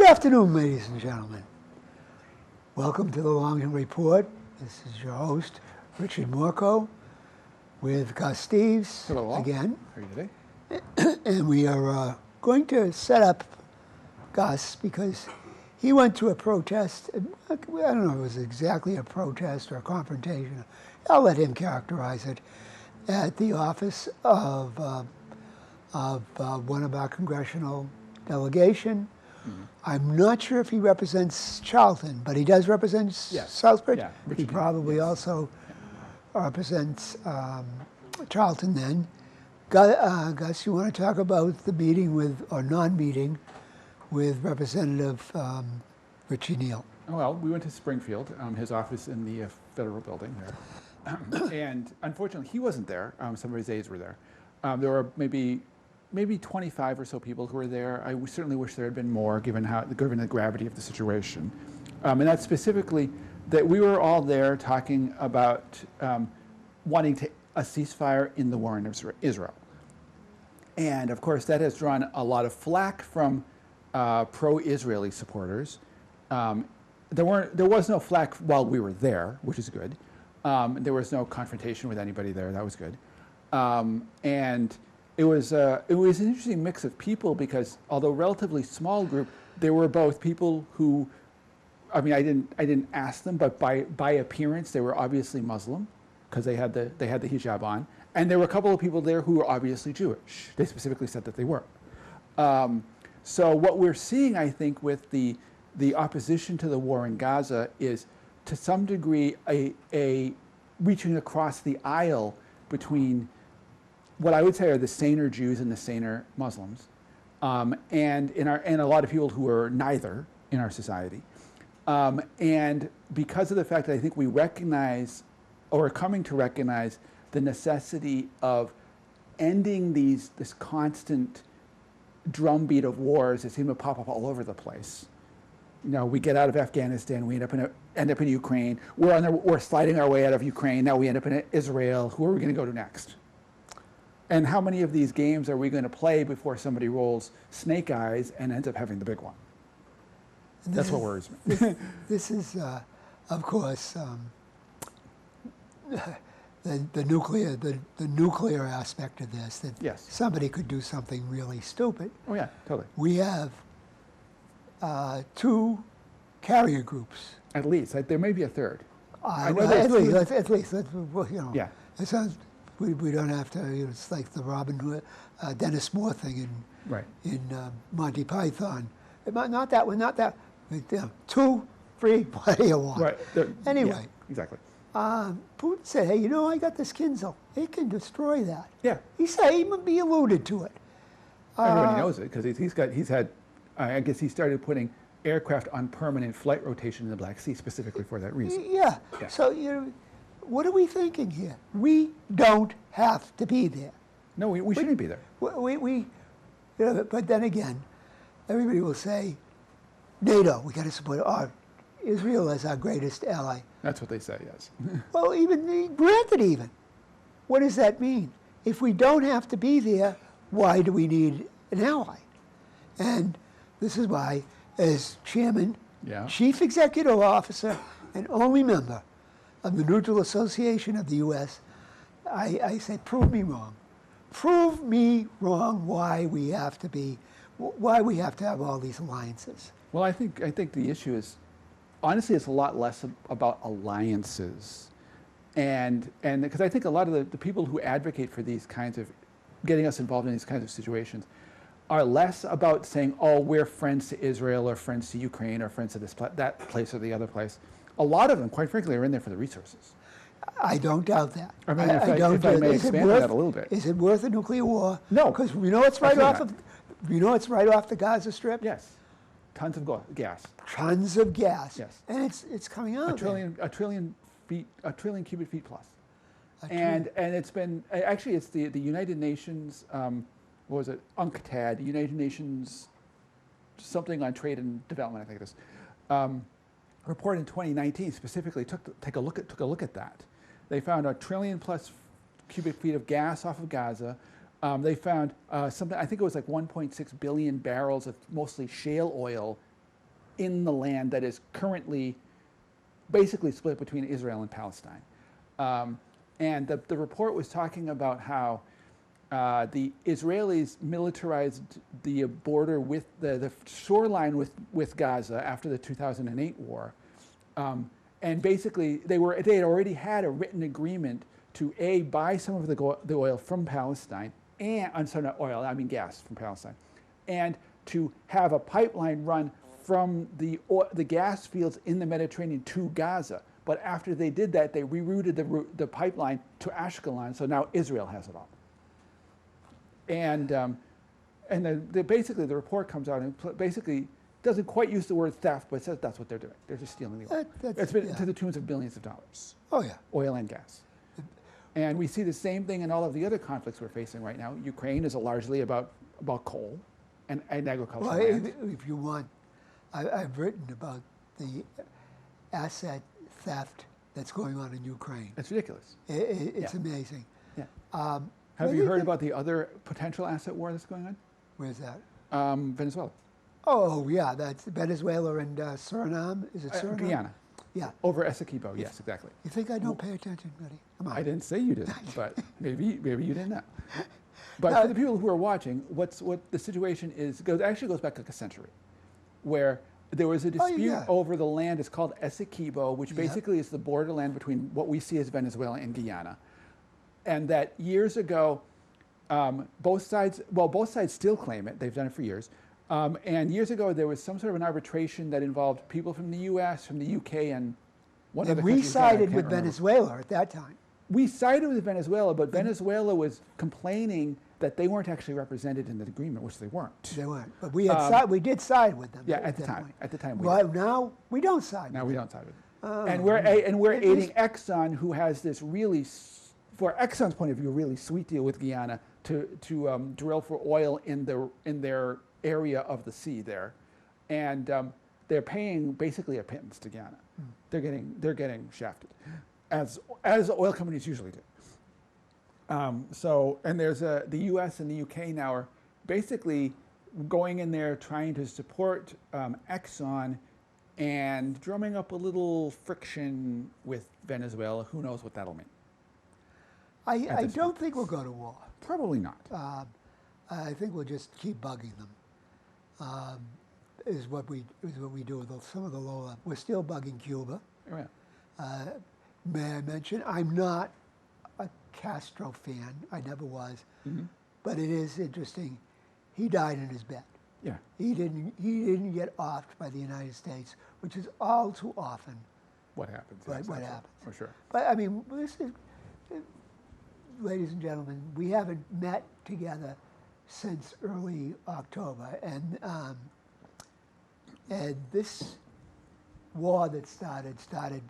Good afternoon, ladies and gentlemen. Welcome to the Long Hill Report. This is your host, Richie Morchoe, with Gus Steeves. Hello all. Again. How are you today? And we are going to set up Gus because he went to a protest. I don't know if it was exactly a protest or a confrontation. I'll let him characterize it, at the office of one of our congressional delegation. Mm-hmm. I'm not sure if he represents Charlton, but he does represent Southbridge. Yeah, he probably also represents Charlton then. Gus, you want to talk about the meeting with, or non-meeting, with Representative Richie Neal? Well, we went to Springfield, his office in the federal building there. And unfortunately, he wasn't there. Some of his aides were there. There were maybe 25 or so people who were there. I certainly wish there had been more, given the gravity of the situation. And that's specifically that we were all there talking about wanting a ceasefire in the war in Israel. And of course, that has drawn a lot of flack from pro-Israeli supporters. There was no flack while we were there, which is good. There was no confrontation with anybody there. That was good. And it was an interesting mix of people because, although relatively small group, there were both people who, I mean, I didn't ask them, but by appearance they were obviously Muslim because they had the hijab on, and there were a couple of people there who were obviously Jewish. They specifically said that they were. So what we're seeing, I think, with the opposition to the war in Gaza is, to some degree, a reaching across the aisle between what I would say are the saner Jews and the saner Muslims, and a lot of people who are neither in our society. And because of the fact that I think we recognize, or are coming to recognize, the necessity of ending this constant drumbeat of wars that seem to pop up all over the place. You know, we get out of Afghanistan, we end up in Ukraine. We're sliding our way out of Ukraine. Now we end up in Israel. Who are we going to go to next? And how many of these games are we going to play before somebody rolls snake eyes and ends up having the big one? That's what worries me. This is, of course, the nuclear aspect of this. That somebody could do something really stupid. Oh yeah, totally. We have 2 carrier groups. At least there may be a third. At least, you know. Yeah. It sounds. We don't have to. You know, it's like the Robin Hood, Dennis Moore thing in Monty Python. Not that one. Not that. 2, 3. What do you want? Right. Anyway. Yeah, exactly. Putin said, "Hey, you know, I got this Kinzel. It can destroy that." Yeah. He alluded to it. Everybody knows it because he's had. I guess he started putting aircraft on permanent flight rotation in the Black Sea specifically for that reason. Yeah. So what are we thinking here? We don't have to be there. No, we shouldn't be there. But then again, everybody will say, NATO, we got to support Israel as our greatest ally. That's what they say, yes. Well, granted, what does that mean? If we don't have to be there, why do we need an ally? And this is why, as chairman, chief executive officer, and only member of the Neutral Association of the U.S., I say, prove me wrong. Prove me wrong why we have to have all these alliances. Well, I think the issue is, honestly, it's a lot less about alliances, and because I think a lot of the people who advocate for these kinds of getting us involved in these kinds of situations are less about saying, oh, we're friends to Israel or friends to Ukraine or friends to that place or the other place. A lot of them, quite frankly, are in there for the resources. I don't doubt that. I mean, if I may expand that a little bit. Is it worth a nuclear war? No. Because we know it's right off the Gaza Strip. Yes. Tons of gas. Tons of gas. Yes. And it's coming out. A trillion cubic feet plus. And it's been, actually it's the United Nations, what was it, UNCTAD, United Nations something on trade and development, I think it is. Report in 2019 specifically took a look at that. They found 1 trillion plus cubic feet of gas off of Gaza. They found something, I think it was like 1.6 billion barrels of mostly shale oil in the land that is currently basically split between Israel and Palestine. And the report was talking about how the Israelis militarized the border with the shoreline with Gaza after the 2008 war. And basically, they had already had a written agreement to buy some of the oil from Palestine, and I'm sorry, not oil, I mean gas from Palestine, and to have a pipeline run from the gas fields in the Mediterranean to Gaza. But after they did that, they rerouted the pipeline to Ashkelon, so now Israel has it all. And basically the report comes out and basically doesn't quite use the word theft, but says that's what they're doing. They're just stealing the oil. It's been to the tunes of billions of dollars. Oh, yeah. Oil and gas. And we see the same thing in all of the other conflicts we're facing right now. Ukraine is largely about coal and agriculture. Well, if you want, I've written about the asset theft that's going on in Ukraine. It's ridiculous. It's amazing. Yeah. Have you heard about the other potential asset war that's going on? Where's that? Venezuela. Oh, yeah, that's Venezuela and Surinam. Is it Surinam? Guyana. Yeah. Over Essequibo, yes, exactly. You think I don't pay attention, buddy? Come on. I didn't say you didn't, but maybe you didn't know. But for the people who are watching, what the situation is actually goes back like a century, where there was a dispute over the land. It's called Essequibo, which basically is the borderland between what we see as Venezuela and Guyana, and that years ago, both sides still claim it. They've done it for years. And years ago, there was some sort of an arbitration that involved people from the U.S., from the U.K., and one other country. We sided with Venezuela at that time. We sided with Venezuela, but Venezuela was complaining that they weren't actually represented in the agreement, which they weren't. They weren't. But we did side with them. Yeah, at the time. At the time, we did. Now we don't side. Now we don't side with them. And we're aiding Exxon, who has this really, for Exxon's point of view, a really sweet deal with Guyana to drill for oil in their area of the sea there, and they're paying basically a pittance to Guyana. They're getting shafted, as oil companies usually do. And there's the U.S. and the U.K. now are basically going in there trying to support Exxon and drumming up a little friction with Venezuela. Who knows what that'll mean? I don't think we'll go to war. Probably not. I think we'll just keep bugging them. Is what we do with some of the low level. We're still bugging Cuba. Oh, yeah. May I mention, I'm not a Castro fan. I never was. Mm-hmm. But it is interesting. He died in his bed. Yeah. He didn't get offed by the United States, which is all too often what happens. What happens. For sure. But I mean, ladies and gentlemen, we haven't met together since early October, and this war that started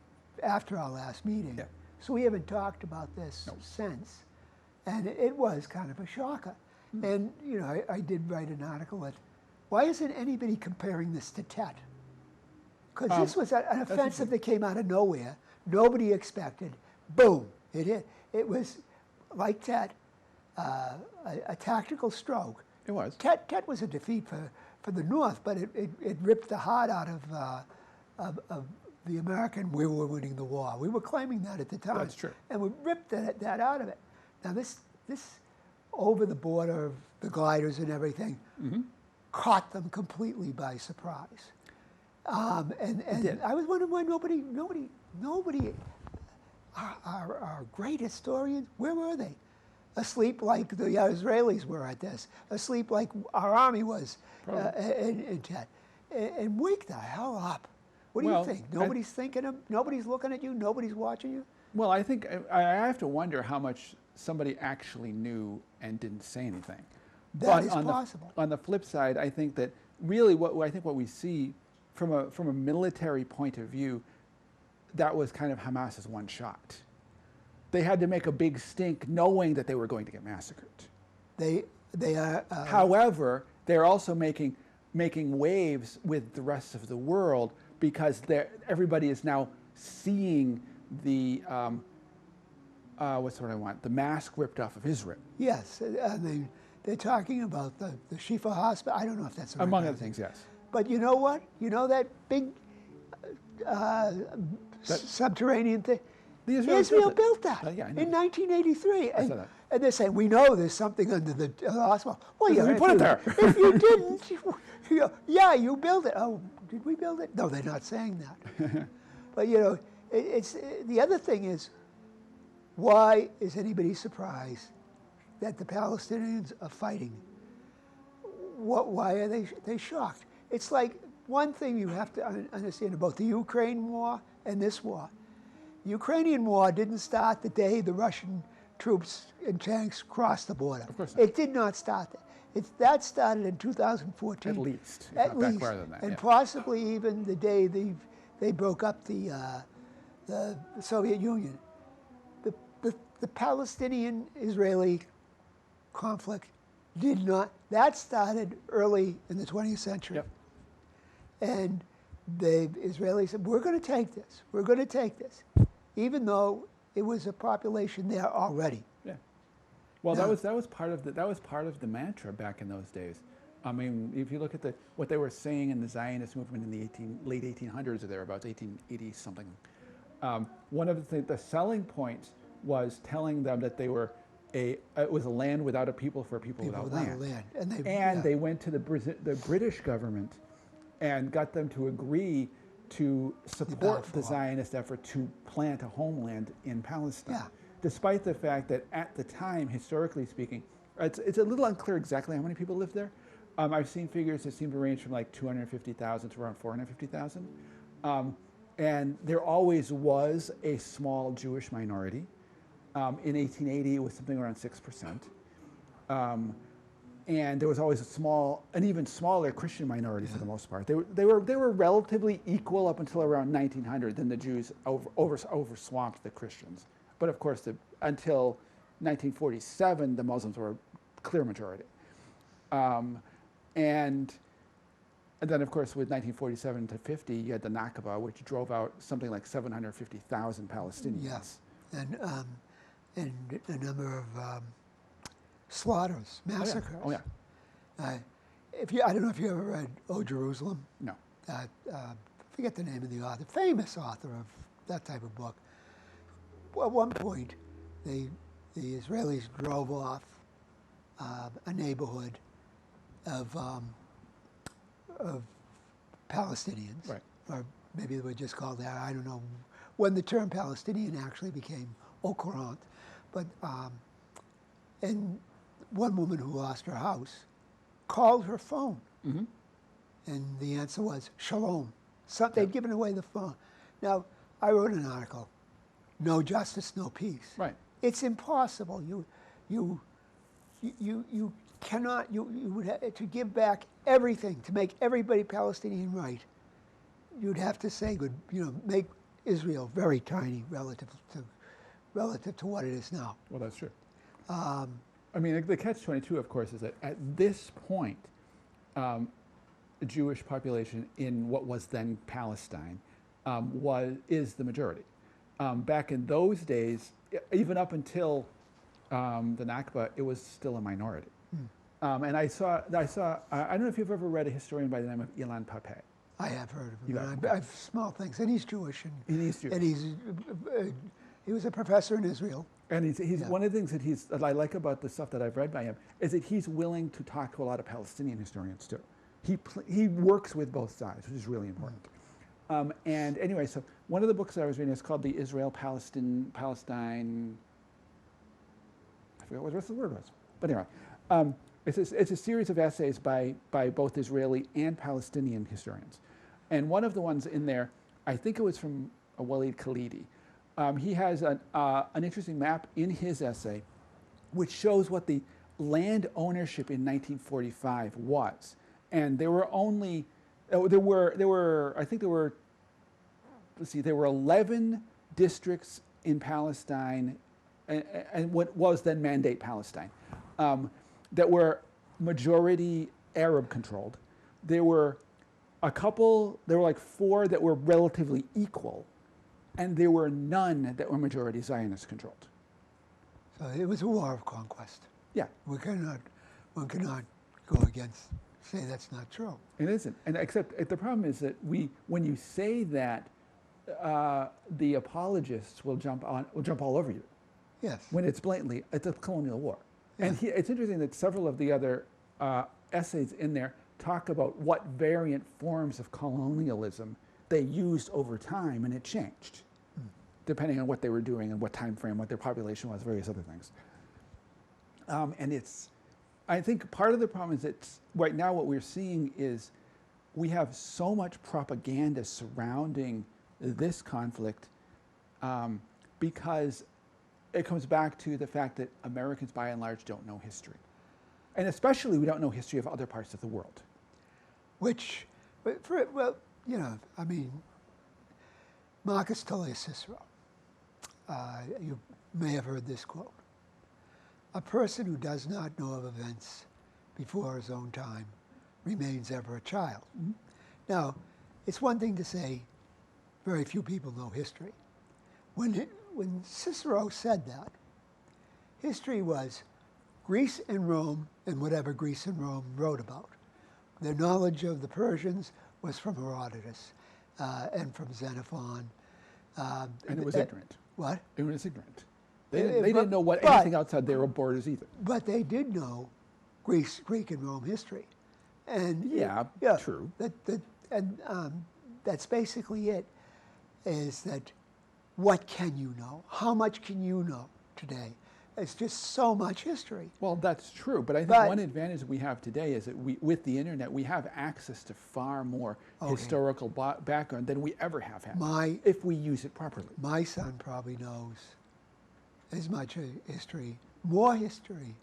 after our last meeting. Yeah. So we haven't talked about this since, and it was kind of a shocker. And I did write an article that why isn't anybody comparing this to Tet? Because this was an offensive that came out of nowhere. Nobody expected. Boom! It hit. It was like Tet. A tactical stroke. It was. Tet was a defeat for the North, but it ripped the heart out of the American. We were winning the war. We were claiming that at the time. That's true. And we ripped that out of it. Now this over the border of the gliders and everything caught them completely by surprise. And I was wondering why nobody. Our great historians, where were they? Asleep like the Israelis were at this, asleep like our army was in Tet. And wake the hell up. What do you think? Nobody's nobody's looking at you, nobody's watching you? Well, I think I have to wonder how much somebody actually knew and didn't say anything. That is possible. On the flip side, I think that really what we see from a military point of view, that was kind of Hamas's one shot. They had to make a big stink knowing that they were going to get massacred. They are. However, they're also making waves with the rest of the world because everybody is now seeing the what's the word I want? The mask ripped off of Israel. Yes, they're talking about the Shifa hospital. I don't know if that's the right among name. other things. Yes. But you know what? You know that big subterranean thing? Israel built that yeah, I know. in 1983. I saw that. And they're saying, we know there's something under the asphalt. Well, yeah, we put it there. If you didn't, yeah, you built it. Oh, did we build it? No, they're not saying that. But, it's the other thing is, why is anybody surprised that the Palestinians are fighting? Why are they shocked? It's like one thing you have to understand about the Ukraine war and this war. The Ukrainian war didn't start the day the Russian troops and tanks crossed the border. Of course not. It did not start that. That started in 2014. At least. At least. Back farther than that, and yeah. possibly even the day they broke up the Soviet Union. The Palestinian-Israeli conflict did not, that started early in the 20th century. Yep. And the Israelis said, we're going to take this. We're going to take this, even though it was a population there already. Yeah. Well, that was part of the mantra back in those days. I mean, if you look at what they were saying in the Zionist movement in the late 1800s or thereabouts, 1880 something. One of the selling points was telling them that it was a land without a people for a people without land. And they went to the British government and got them to agree to support the Zionist effort to plant a homeland in Palestine. Despite the fact that at the time, historically speaking, it's a little unclear exactly how many people lived there. I've seen figures that seem to range from like 250,000 to around 450,000. And there always was a small Jewish minority. In 1880, it was something around 6%. And there was always an even smaller Christian minority for the most part. They were relatively equal up until around 1900. Then the Jews over swamped the Christians. But of course, until 1947, the Muslims were a clear majority. And then, of course, with 1947 to 50, you had the Nakba, which drove out something like 750,000 Palestinians. Yes, and a number of slaughters, massacres. Oh, yeah. I don't know if you ever read O Jerusalem. No. I forget the name of the author, famous author of that type of book. At one point, the Israelis drove off a neighborhood of Palestinians, right. Or maybe they were just called that. I don't know when the term Palestinian actually became au courant, but and one woman who lost her house called her phone, and the answer was shalom. They'd given away the phone. Now, I wrote an article, "No justice, no peace." Right. It's impossible. You cannot. You would have to give back everything to make everybody Palestinian right. You'd have to say make Israel very tiny relative to what it is now. Well, that's true. I mean, the catch-22, of course, is that at this point, the Jewish population in what was then Palestine is the majority. Back in those days, even up until the Nakba, it was still a minority. And I don't know if you've ever read a historian by the name of Ilan Pappé. I have heard of him. I've small things, and he's Jewish, he's Jewish. And he was a professor in Israel. And he's one of the things that I like about the stuff that I've read by him is that he's willing to talk to a lot of Palestinian historians too. He works with both sides, which is really important. And anyway, so one of the books I was reading is called the Israel-Palestine. I forgot what the word was, but anyway, it's a series of essays by both Israeli and Palestinian historians. And one of the ones in there, I think it was from Walid Khalidi. He has an interesting map in his essay, which shows what the land ownership in 1945 was. And there were 11 districts in Palestine, and what was then Mandate Palestine, that were majority Arab controlled. There were like 4 that were relatively equal, and there were none that were majority Zionist controlled. So it was a war of conquest. Yeah. One cannot go against say that's not true. It isn't. And except the problem is that when you say that, the apologists will jump all over you. Yes. When it's blatantly, it's a colonial war. Yeah. And it's interesting that several of the other essays in there talk about what variant forms of colonialism they used over time, and it changed, depending on what they were doing and what time frame, what their population was, various other things. And I think part of the problem is that right now what we're seeing is we have so much propaganda surrounding this conflict because it comes back to the fact that Americans, by and large, don't know history. And especially, we don't know history of other parts of the world. Which, Marcus Tullius Cicero, you may have heard this quote: "A person who does not know of events before his own time remains ever a child." Mm-hmm. Now, it's one thing to say very few people know history. When Cicero said that, history was Greece and Rome and whatever Greece and Rome wrote about. Their knowledge of the Persians was from Herodotus and from Xenophon. And it was ignorant. What? It was ignorant. They didn't know anything outside their borders either. But they did know Greek and Rome history. And yeah, true. That's basically it, is that what can you know? How much can you know today? It's just so much history. Well, that's true, but I think one advantage we have today is that with the internet, we have access to far more historical background than we ever have had, if we use it properly. My son probably knows as much history, more history,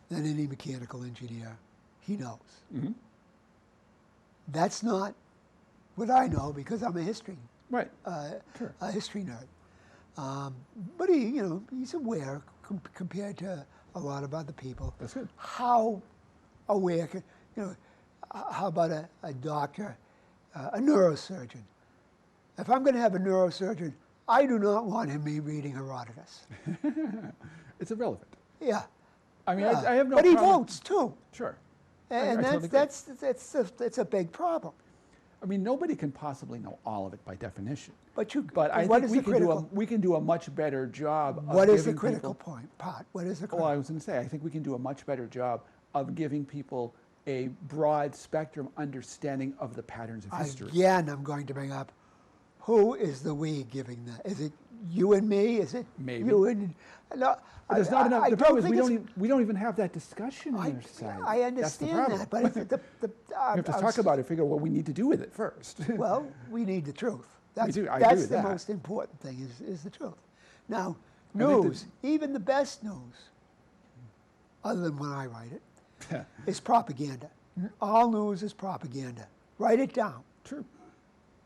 than any mechanical engineer he knows. Mm-hmm. That's not what I know because I'm a history sure. a history nerd. But he's aware compared to a lot of other people. That's good. How aware how about a doctor, a neurosurgeon? If I'm going to have a neurosurgeon, I do not want him reading Herodotus. It's irrelevant. Yeah. I mean, I have no but problem. But he votes too. Sure. And that's a big problem. I mean, nobody can possibly know all of it by definition. But I think we can do a much better job. What is the critical part? What is the critical? Well, I was going to say, I think we can do a much better job of giving people a broad spectrum understanding of the patterns of history. Again, I'm going to bring up, who is the we giving that? Is it you and me? Is it maybe you and? No, there's not enough. The problem is we don't even have that discussion in our society. I understand that, but we have to talk about it, figure out what we need to do with it first. Well, we need the truth. That's the most important thing is the truth. Now, news, even the best news, other than when I write it, is propaganda. All news is propaganda. Write it down. True.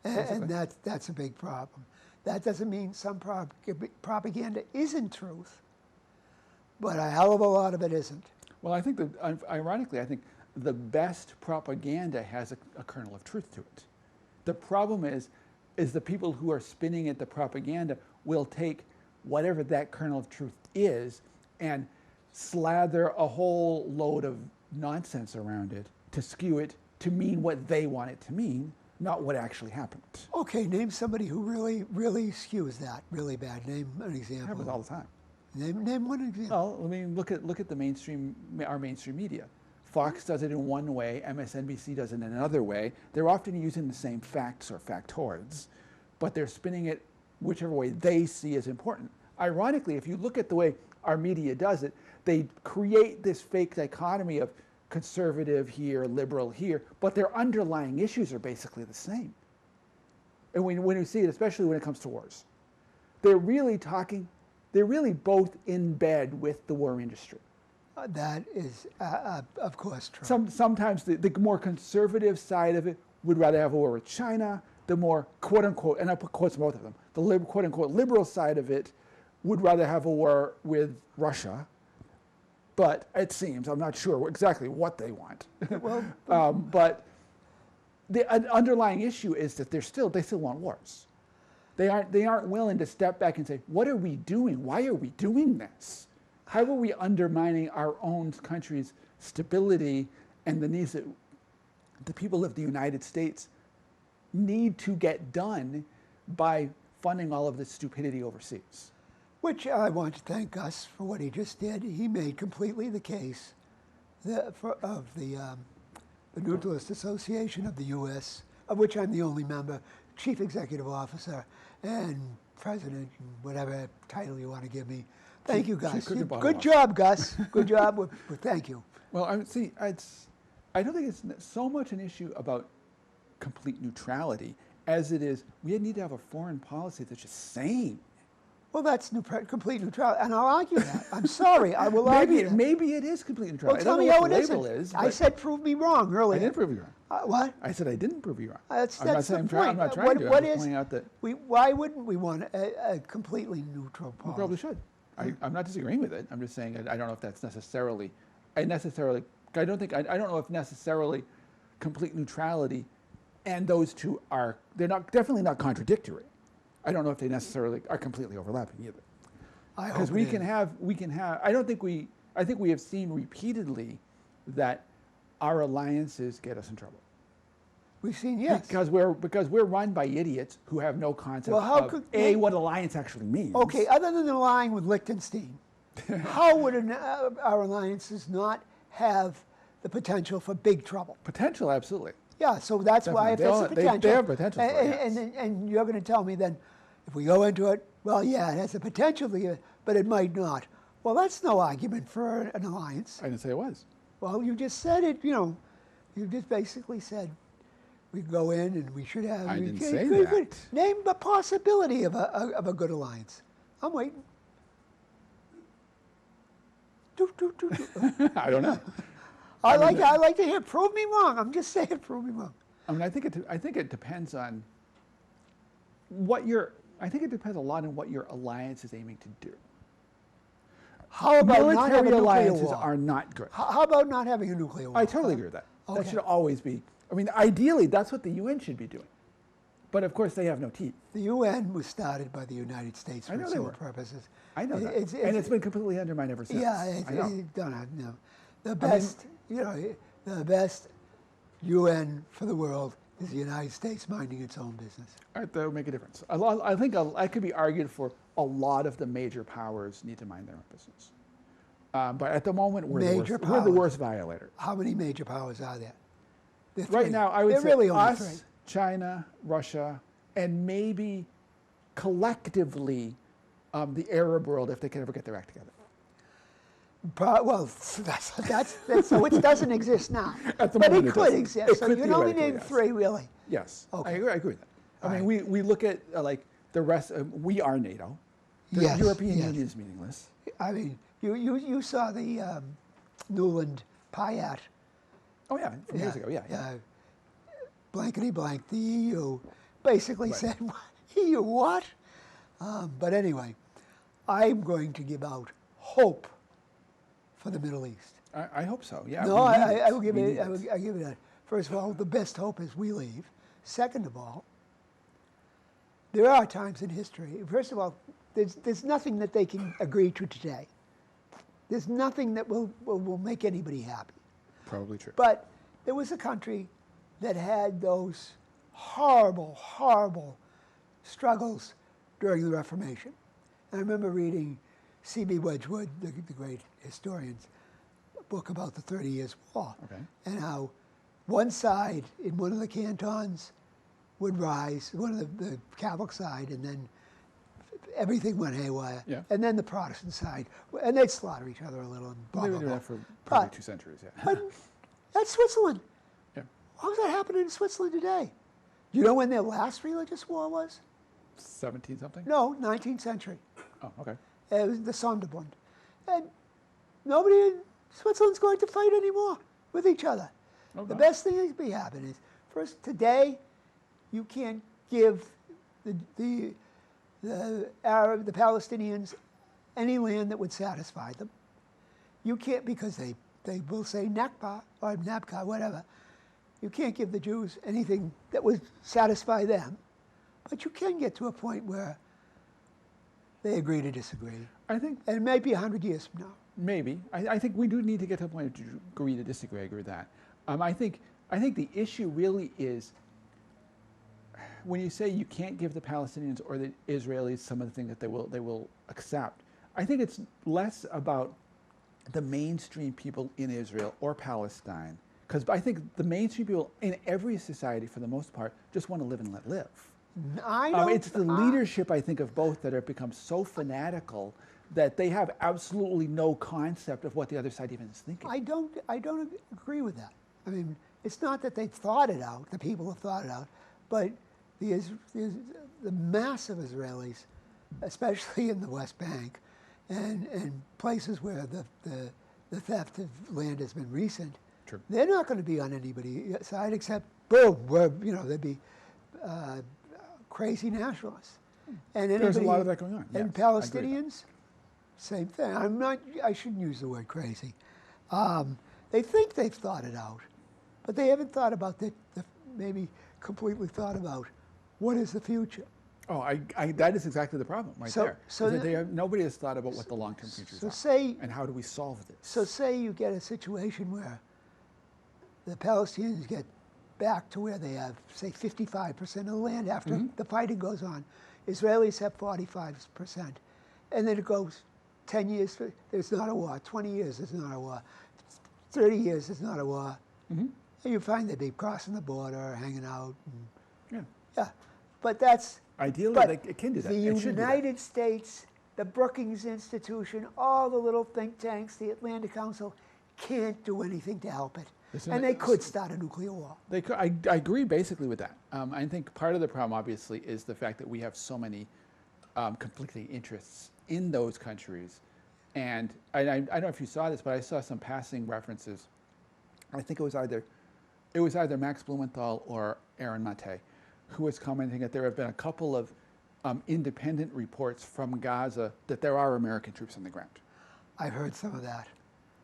And that's a big problem. That doesn't mean some propaganda isn't truth, but a hell of a lot of it isn't. Well, I think ironically, I think the best propaganda has a kernel of truth to it. The problem is the people who are spinning at the propaganda will take whatever that kernel of truth is and slather a whole load of nonsense around it to skew it to mean what they want it to mean, not what actually happened. Okay, name somebody who really skews that really bad. Name an example. It happens all the time. Name one example. Well, I mean, look at our mainstream media. Fox does it in one way, MSNBC does it in another way. They're often using the same facts or factoids, but they're spinning it whichever way they see as important. Ironically, if you look at the way our media does it, they create this fake dichotomy of conservative here, liberal here, but their underlying issues are basically the same. And when you see it, especially when it comes to wars, they're really both in bed with the war industry. That is, of course, true. Sometimes the more conservative side of it would rather have a war with China. The more quote-unquote, and I put quotes on both of them, the quote-unquote liberal side of it would rather have a war with Russia. But it seems, I'm not sure exactly what they want. Well, but the underlying issue is that they still want wars. They aren't willing to step back and say, what are we doing? Why are we doing this? How are we undermining our own country's stability and the needs that the people of the United States need to get done by funding all of this stupidity overseas. Which I want to thank Gus for what he just did. He made completely the case of the Neutralist Association of the U.S., of which I'm the only member, Chief Executive Officer, and President, and whatever title you want to give me. Thank you, Gus. Good job, Gus. Good job. Thank you. Well, I don't think it's so much an issue about complete neutrality as it is we need to have a foreign policy that's just sane. Well, that's complete neutrality, and I'll argue that. I'm sorry, I will argue that. Maybe it is complete neutrality. Well, tell me how it isn't. I said prove me wrong earlier. I didn't prove you wrong. What? I said I didn't prove you wrong. That's I'm not the saying point. I'm not trying to. I'm just pointing out that why wouldn't we want a completely neutral policy? We probably should. I'm not disagreeing with it. I'm just saying I don't know if that's necessarily. I don't know if necessarily complete neutrality and those two are definitely not contradictory. I don't know if they necessarily are completely overlapping either. Because we can have. I think we have seen repeatedly that our alliances get us in trouble. We've seen, yes. Because we're run by idiots who have no concept of what alliance actually means. Okay, other than allying with Liechtenstein, how would our alliances not have the potential for big trouble? Potential, absolutely. Yeah, so that's why if there's a potential. They have potential. And you're going to tell me then, if we go into it, well, yeah, it has the potential, but it might not. Well, that's no argument for an alliance. I didn't say it was. Well, you just said it, you just basically said we go in and we should have. I didn't say that. Name the possibility of a good alliance. I'm waiting. I don't know. I like to hear prove me wrong. I'm just saying prove me wrong. I mean, I think it depends on what I think it depends a lot on what your alliance is aiming to do. How about military not having a alliances nuclear war? are not good. How about not having a nuclear war? I totally agree with that. Okay. That should always be. I mean, ideally, that's what the UN should be doing. But of course, they have no teeth. The UN was started by the United States for its own purposes. I know that, and it's been completely undermined ever since. Yeah, no. The best, the best UN for the world is the United States minding its own business. All right, that would make a difference. I think I could be argued for a lot of the major powers need to mind their own business. But at the moment, we're the worst violator. How many major powers are there? Right now, I would say really us, China, Russia, and maybe collectively the Arab world if they can ever get their act together. Well, that's so it doesn't exist now. At the but moment it could exist. So you can only name three, really. Yes, okay. I agree with that. I mean, we look at like the rest. We are NATO. The European Union is meaningless. I mean, you saw the Newland Payat. Oh yeah, from years ago. Yeah. Blankety blank. The EU basically said, EU what? But anyway, I'm going to give out hope for the Middle East. I hope so. Yeah. No, I will give it. I give it. First of all, the best hope is we leave. Second of all, there are times in history. First of all, there's nothing that they can agree to today. There's nothing that will make anybody happy. Probably true. But there was a country that had those horrible, horrible struggles during the Reformation. And I remember reading C.B. Wedgwood, the great historian's book about the 30 Years' War, and how one side in one of the cantons would rise, one of the Catholic side, and then everything went haywire. Yeah. And then the Protestant side, and they'd slaughter each other a little. And blah, they blah, were doing blah. that for probably 2 centuries. Yeah. But that's Switzerland. Yeah. How's that happening in Switzerland today? You know when their last religious war was? 17 something? No, 19th century. Oh, okay. It was the Sonderbund. And nobody in Switzerland's going to fight anymore with each other. Okay. The best thing that can be happening is, first, today, you can't give the Palestinians any land that would satisfy them. You can't, because they will say Nakba or Nabka, whatever. You can't give the Jews anything that would satisfy them. But you can get to a point where they agree to disagree. I think, and it might be 100 years from now. Maybe. I think we do need to get to a point of agree to disagree. I agree with that. I think I think the issue really is when you say you can't give the Palestinians or the Israelis some of the things that they will accept. I think it's less about the mainstream people in Israel or Palestine, because I think the mainstream people in every society, for the most part, just want to live and let live. It's the leadership, I think, of both that have become so fanatical that they have absolutely no concept of what the other side even is thinking. I don't agree with that. I mean, it's not that they've thought it out, the people have thought it out, but the mass of Israelis, especially in the West Bank, and places where the theft of land has been recent, True. They're not going to be on anybody's side except, boom, they'd be crazy nationalists. And there's a lot of that going on. And yes, Palestinians, same thing. I shouldn't use the word crazy. They think they've thought it out, but they haven't thought about maybe completely thought about what is the future. Oh, that is exactly the problem there. So nobody has thought about what the long-term futures are. And how do we solve this? So say you get a situation where the Palestinians get back to where they have, say, 55% of the land after the fighting goes on. Israelis have 45%. And then it goes 10 years, there's not a war. 20 years, there's not a war. 30 years, there's not a war. And you find they'd be crossing the border, hanging out. Yeah. But that's... Ideally, it can do that. The United States, the Brookings Institution, all the little think tanks, the Atlantic Council, can't do anything to help it. And they could start a nuclear war. They could. I agree basically with that. I think part of the problem, obviously, is the fact that we have so many conflicting interests in those countries. And I don't know if you saw this, but I saw some passing references. I think it was either Max Blumenthal or Aaron Mate, who was commenting that there have been a couple of independent reports from Gaza that there are American troops on the ground. I heard some of that.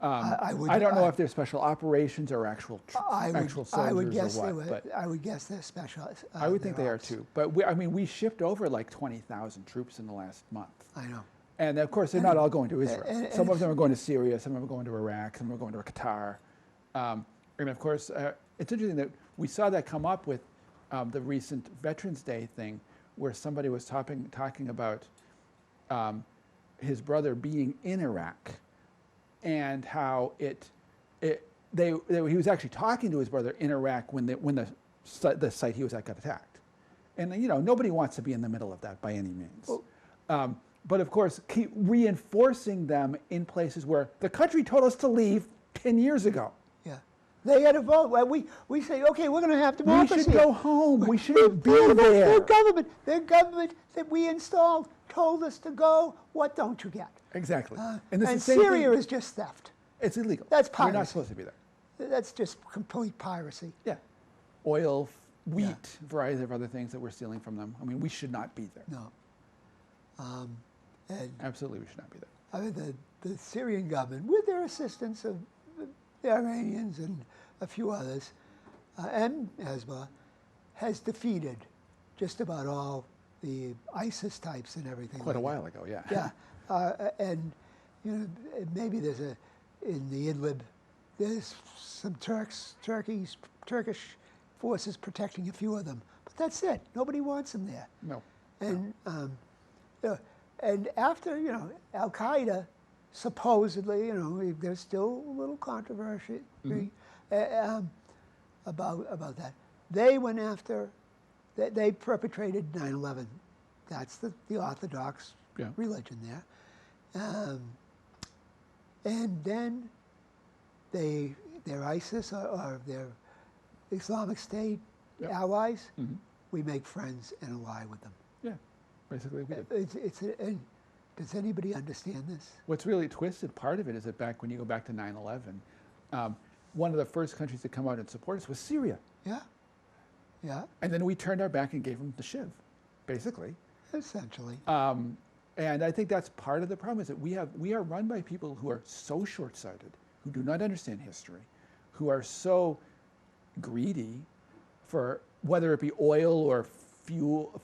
I don't know if they're special operations or actual soldiers I would guess or what. I would guess they're special. I would think they are too. But we shipped over like 20,000 troops in the last month. I know. And of course, they're not all going to Israel. Some of them are going to Syria, some of them are going to Iraq, some are going to Qatar. And of course, it's interesting that we saw that come up with the recent Veterans Day thing, where somebody was talking about his brother being in Iraq, and how he was actually talking to his brother in Iraq when the site he was at got attacked, and nobody wants to be in the middle of that by any means. But of course, keep reinforcing them in places where the country told us to leave 10 years ago. They had a vote. Well, we say, okay, we're going to have democracy. We should go home. We shouldn't be there. Their government that we installed told us to go. What don't you get? Exactly. And Syria is just theft. It's illegal. That's piracy. You're not supposed to be there. That's just complete piracy. Yeah. Oil, wheat, variety of other things that we're stealing from them. I mean, we should not be there. No. Absolutely, we should not be there. I mean, the Syrian government, with their assistance of the Iranians and a few others, and Hezbollah, has defeated just about all the ISIS types and everything. Quite a while ago, yeah. Yeah, and maybe there's in the Idlib, there's some Turkish forces protecting a few of them, but that's it. Nobody wants them there. No. And and after Al Qaeda. Supposedly, there's still a little controversy about that. They went after, they perpetrated 9/11. That's the Orthodox religion there. And then their ISIS or their Islamic State allies, we make friends and ally with them. Yeah, basically we did. Does anybody understand this? What's really twisted part of it is that when you go back to 9/11, one of the first countries to come out and support us was Syria. Yeah. And then we turned our back and gave them the shiv, basically. Essentially. And I think that's part of the problem, is that we are run by people who are so short-sighted, who do not understand history, who are so greedy for whether it be oil or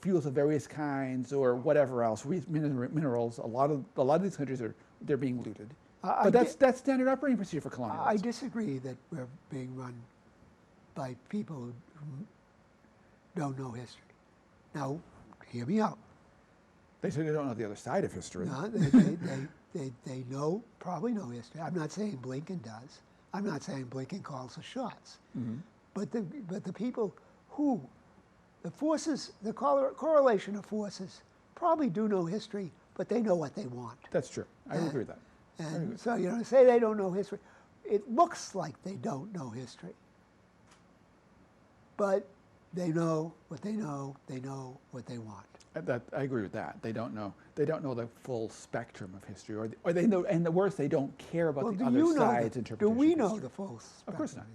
fuels of various kinds or whatever else, minerals. A lot of these countries they're being looted. But that's standard operating procedure for colonialism. I disagree that we're being run by people who don't know history. Now, hear me out. They say they don't know the other side of history. No, they know, probably know history. I'm not saying Blinken does. I'm not saying Blinken calls the shots. Mm-hmm. But the people who, the forces, the correlation of forces probably do know history, but they know what they want. That's true. I agree with that. And so, say they don't know history. It looks like they don't know history. But they know what they know. They know what they want. I agree with that. They don't know. They don't know the full spectrum of history, or they know. And the worst, they don't care about the other side's interpretation. Do we of know history. the full spectrum? Of course not.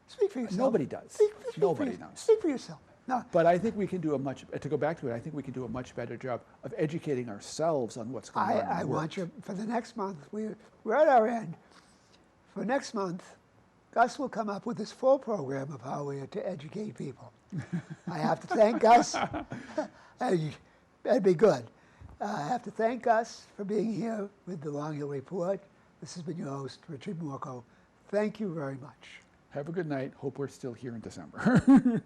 Speak for yourself. Nobody does. Nobody knows. Speak for yourself. No. But I think we can do to go back to it, I think we can do a much better job of educating ourselves on what's going on. I want you, for the next month, we're at our end. For next month, Gus will come up with this full program of how we are to educate people. I have to thank Gus. That'd be good. I have to thank Gus for being here with the Long Hill Report. This has been your host, Richard Morchoe. Thank you very much. Have a good night. Hope we're still here in December.